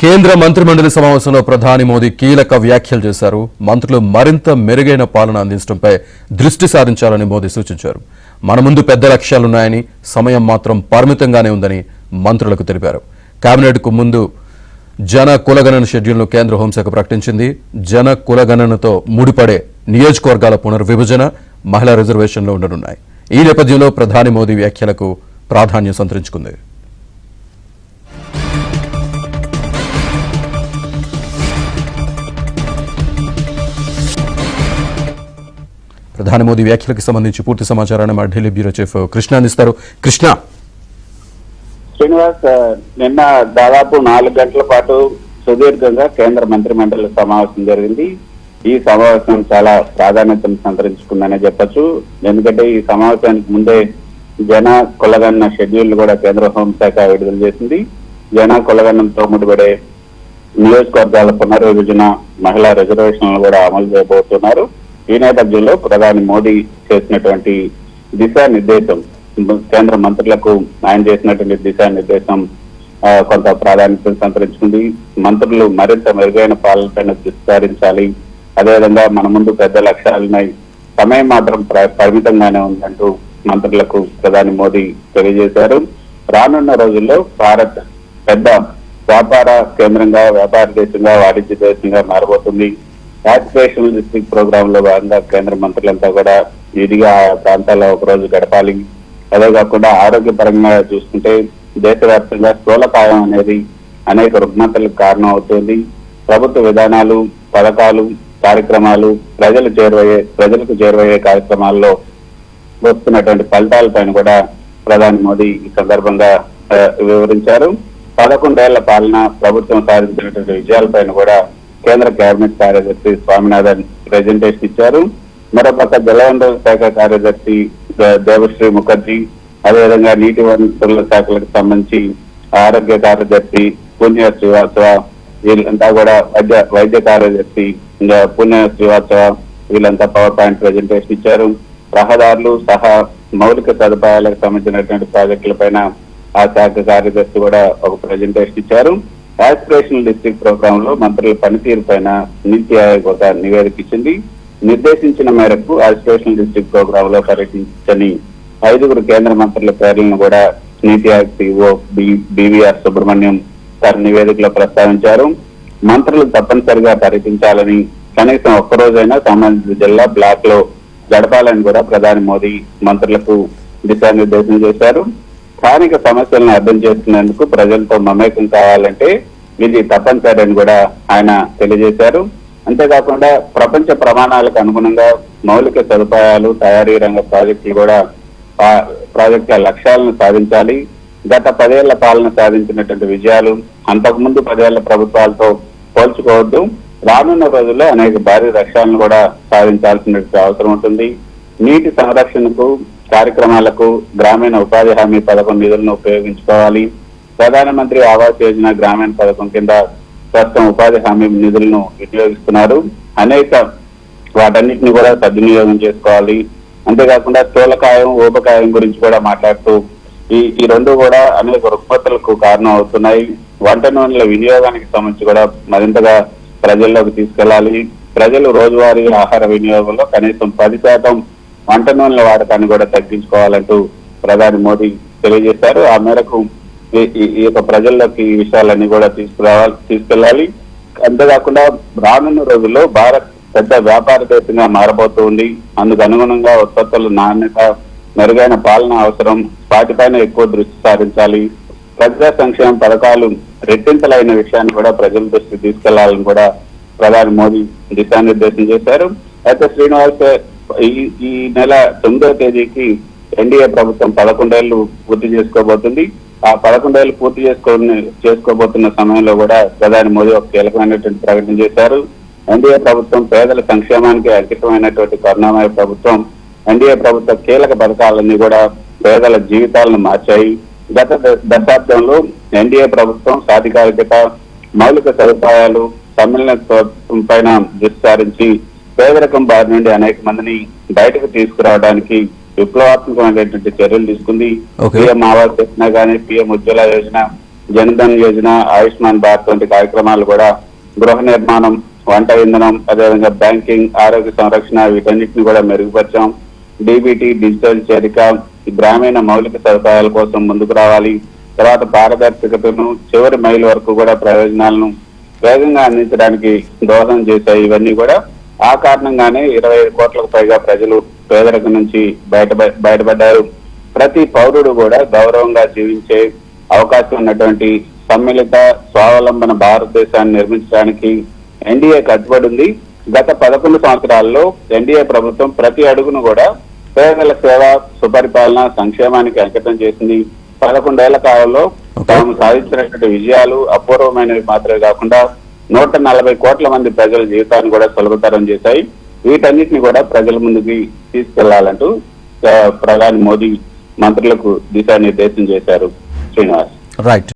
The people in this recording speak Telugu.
కేంద్ర మంత్రిమండలి సమావేశంలో ప్రధాని మోదీ కీలక వ్యాఖ్యలు చేశారు. మంత్రులు మరింత మెరుగైన పాలన అందించడంపై దృష్టి సారించాలని మోదీ సూచించారు. మన ముందు పెద్ద లక్ష్యాలున్నాయని, సమయం మాత్రం పరిమితంగానే ఉందని మంత్రులకు తెలిపారు. కేబినెట్కు ముందు జన కులగణన షెడ్యూల్ను కేంద్ర హోంశాఖ ప్రకటించింది. జన కులగణనతో ముడిపడే నియోజకవర్గాల పునర్విభజన, మహిళా రిజర్వేషన్లు ఉండనున్నాయి. ఈ నేపథ్యంలో ప్రధాని మోదీ వ్యాఖ్యలకు ప్రాధాన్యం సంతరించుకుంది. ప్రధాని మోదీ వ్యాఖ్యలకు సంబంధించి పూర్తి సమాచారాన్ని మా ఢిల్లీ బ్యూరో చీఫ్ కృష్ణ అందిస్తారు. కృష్ణ, శ్రీనివాస్, నిన్న దాదాపు 4 గంటల పాటు సుదీర్ఘంగా కేంద్ర మంత్రి మండలి సమావేశం జరిగింది. ఈ సమావేశం చాలా ప్రాధాన్యతను సంతరించుకుందనే చెప్పొచ్చు. ఎందుకంటే ఈ సమావేశానికి ముందే జన కులగణన షెడ్యూల్ కూడా కేంద్ర హోంశాఖ విడుదల చేసింది. జన కులగణనతో ముడిపడే నియోజకవర్గాల పునర్విభజన, మహిళా రిజర్వేషన్లు కూడా అమలు చేయబోతున్నారు. ఈ నేపథ్యంలో ప్రధాని మోదీ చేసినటువంటి దిశానిర్దేశం, కేంద్ర మంత్రులకు ఆయన చేసినటువంటి దిశానిర్దేశం కొంత ప్రాధాన్యతను సంతరించుకుంది. మంత్రులు మరింత మెరుగైన పాలనపైన దృష్టి సారించాలి, అదేవిధంగా మన ముందు పెద్ద లక్ష్యాలున్నాయి, సమయం మాత్రం పరిమితంగానే ఉందంటూ మంత్రులకు ప్రధాని మోదీ తెలియజేశారు. రానున్న రోజుల్లో భారత్ పెద్ద వ్యాపార కేంద్రంగా, వ్యాపార దేశంగా, వాణిజ్య దేశంగా మారబోతుంది. యాస్పిరేషనల్ డిస్ట్రిక్ట్ ప్రోగ్రామ్ లో భాగంగా కేంద్ర మంత్రులంతా కూడా విడిగా ఆయా ప్రాంతాల్లో ఒక రోజు గడపాలి. అదే కాకుండా ఆరోగ్యపరంగా చూసుకుంటే దేశవ్యాప్తంగా స్థూలకాయం అనేది అనేక రుగ్మతలకు కారణం అవుతుంది. ప్రభుత్వ విధానాలు, పథకాలు, కార్యక్రమాలు ప్రజలకు చేరువయ్యే కార్యక్రమాల్లో వస్తున్నటువంటి ఫలితాలపైన కూడా ప్రధాని మోదీ ఈ సందర్భంగా వివరించారు. 11 ఏళ్ల పాలన, ప్రభుత్వం సాధించినటువంటి విజయాలపైన కూడా కేంద్ర కేబినెట్ కార్యదర్శి స్వామినాథన్ ప్రెజెంటేషన్ ఇచ్చారు. మరోపక్క జలవనరుల శాఖ కార్యదర్శి దేవశ్రీ ముఖర్జీ, అదేవిధంగా నీటి వనరుల శాఖలకు సంబంధించి ఆరోగ్య కార్యదర్శి పుణ్య శ్రీవాస్తవ, వీళ్ళంతా కూడా వైద్య కార్యదర్శి పుణ్య శ్రీవాస్తవ, వీళ్ళంతా పవర్ పాయింట్ ప్రెజెంటేషన్ ఇచ్చారు. రహదారులు సహా మౌలిక సదుపాయాలకు సంబంధించినటువంటి ప్రాజెక్టుల పైన ఆ శాఖ కార్యదర్శి కూడా ఒక ప్రెజెంటేషన్ ఇచ్చారు. యాస్పిరేషనల్ డిస్ట్రిక్ట్ ప్రోగ్రామ్ లో మంత్రుల పనితీరు పైన నీతి ఆయోగ్ ఒక నివేదిక ఇచ్చింది. నిర్దేశించిన మేరకు యాస్పిరేషనల్ డిస్ట్రిక్ట్ ప్రోగ్రామ్ లో పర్యటించని 5 కేంద్ర మంత్రుల పేర్లను కూడా నీతి ఆయోగ్ సిఇఓ బివిఆర్ సుబ్రహ్మణ్యం తన నివేదికలో ప్రస్తావించారు. మంత్రులు తప్పనిసరిగా పర్యటించాలని, కనీసం ఒక్కరోజైనా సంబంధిత జిల్లా బ్లాక్ లో గడపాలని కూడా ప్రధాని మోదీ మంత్రులకు దిశానిర్దేశం చేశారు. స్థానిక సమస్యలను అర్థం చేసుకునేందుకు ప్రజలతో మమేకం కావాలంటే ఇది తప్పనిసరి అని కూడా ఆయన తెలియజేశారు. అంతేకాకుండా ప్రపంచ ప్రమాణాలకు అనుగుణంగా మౌలిక సదుపాయాలు, తయారీ రంగ ప్రాజెక్టుల లక్ష్యాలను సాధించాలి. గత 10 ఏళ్ల పాలన సాధించినటువంటి విజయాలు అంతకుముందు 10 ఏళ్ల ప్రభుత్వాలతో పోల్చుకోవద్దు. రానున్న రోజుల్లో అనేక భారీ లక్ష్యాలను కూడా సాధించాల్సిన అవసరం ఉంటుంది. నీటి సంరక్షణకు, కార్యక్రమాలకు గ్రామీణ ఉపాధి హామీ పథకం నిధులను ఉపయోగించుకోవాలి. ప్రధానమంత్రి ఆవాస్ యోజన గ్రామీణ పథకం కింద ప్రస్తుతం ఉపాధి హామీ నిధులను వినియోగిస్తున్నారు. అనేక వాటన్నిటిని కూడా సద్వినియోగం చేసుకోవాలి. అంతేకాకుండా స్థూలకాయం, ఊబకాయం గురించి కూడా మాట్లాడుతూ ఈ రెండు కూడా అనేక రుగ్మతలకు కారణం అవుతున్నాయి. వంట నూనెల వినియోగానికి సంబంధించి కూడా మరింతగా ప్రజల్లోకి తీసుకెళ్లాలి. ప్రజలు రోజువారీ ఆహార వినియోగంలో కనీసం 10% వంట నూనెల వాడకాన్ని కూడా తగ్గించుకోవాలంటూ ప్రధాని మోదీ తెలియజేశారు. ఆ మేరకు ఈ యొక్క ప్రజల్లోకి ఈ విషయాలన్నీ కూడా తీసుకెళ్లాలి. అంతేకాకుండా రానున్న రోజుల్లో భారత్ పెద్ద వ్యాపార దేశంగా మారబోతుంది. అందుకు అనుగుణంగా ఉత్పత్తుల నాణ్యత, మెరుగైన పాలన అవసరం, వాటిపైన ఎక్కువ దృష్టి సారించాలి. ప్రజా సంక్షేమ పథకాలు రెట్టింతలైన విషయాన్ని కూడా ప్రజల దృష్టికి తీసుకెళ్లాలని కూడా ప్రధాని మోదీ దిశానిర్దేశం చేశారు. అయితే శ్రీనివాస్, ఈ నెల 9వ తేదీకి ఎన్డీఏ ప్రభుత్వం 11 ఏళ్లు పూర్తి చేసుకోబోతుంది. ఆ 11 ఏళ్లు పూర్తి చేసుకోబోతున్న సమయంలో కూడా ప్రధాని మోదీ ఒక కీలకమైనటువంటి ప్రకటన చేశారు. ఎన్డీఏ ప్రభుత్వం పేదల సంక్షేమానికి అంకితమైనటువంటి కరుణామయ ప్రభుత్వం. ఎన్డీఏ ప్రభుత్వ కీలక పథకాలన్నీ కూడా పేదల జీవితాలను మార్చాయి. గత దశాబ్దంలో ఎన్డీఏ ప్రభుత్వం సాధికారికత, మౌలిక సదుపాయాలు, సమ్మిళనం పైన దృష్టి సారించి పేదరికం బారి నుండి అనేక మందిని బయటకు తీసుకురావడానికి విప్లవాత్మకమైనటువంటి చర్యలు తీసుకుంది. పిఎం ఆవాస్ యోజన కానీ, పిఎం ఉజ్వల యోజన, జనధన్ యోజన, ఆయుష్మాన్ భారత్ వంటి కార్యక్రమాలు కూడా గృహ నిర్మాణం, వంట ఇంధనం, అదేవిధంగా బ్యాంకింగ్, ఆరోగ్య సంరక్షణ వీటన్నిటిని కూడా మెరుగుపరిచాం. డీబీటీ, డిజిటల్ చేరిక, గ్రామీణ మౌలిక సదుపాయాల కోసం ముందుకు రావాలి. తర్వాత పారదర్శకతను చివరి మైలు వరకు కూడా ప్రయోజనాలను వేగంగా అందించడానికి దోహదం చేశాయి. ఇవన్నీ కూడా ఆ కారణంగానే 25 కోట్లకు పైగా ప్రజలు పేదరికం నుంచి బయటపడ్డారు. ప్రతి పౌరుడు కూడా గౌరవంగా జీవించే అవకాశం ఉన్నటువంటి సమ్మిళిత స్వావలంబన భారతదేశాన్ని నిర్మించడానికి ఎన్డీఏ కట్టుబడి ఉంది. గత 11 సంవత్సరాల్లో ఎన్డీఏ ప్రభుత్వం ప్రతి అడుగును కూడా పేదల సేవ, సుపరిపాలన, సంక్షేమానికి అంకితం చేసింది. 11 ఏళ్ల కాలంలో తాము సాధించినటువంటి విజయాలు అపూర్వమైనవి మాత్రమే కాకుండా 140 కోట్ల మంది ప్రజల జీవితాన్ని కూడా సులభతరం చేశాయి. వీటన్నిటిని కూడా ప్రజల ముందుకి తీసుకెళ్లాలంటూ ప్రధాని మోదీ మంత్రులకు దిశానిర్దేశం చేశారు. శ్రీనివాస్. రైట్.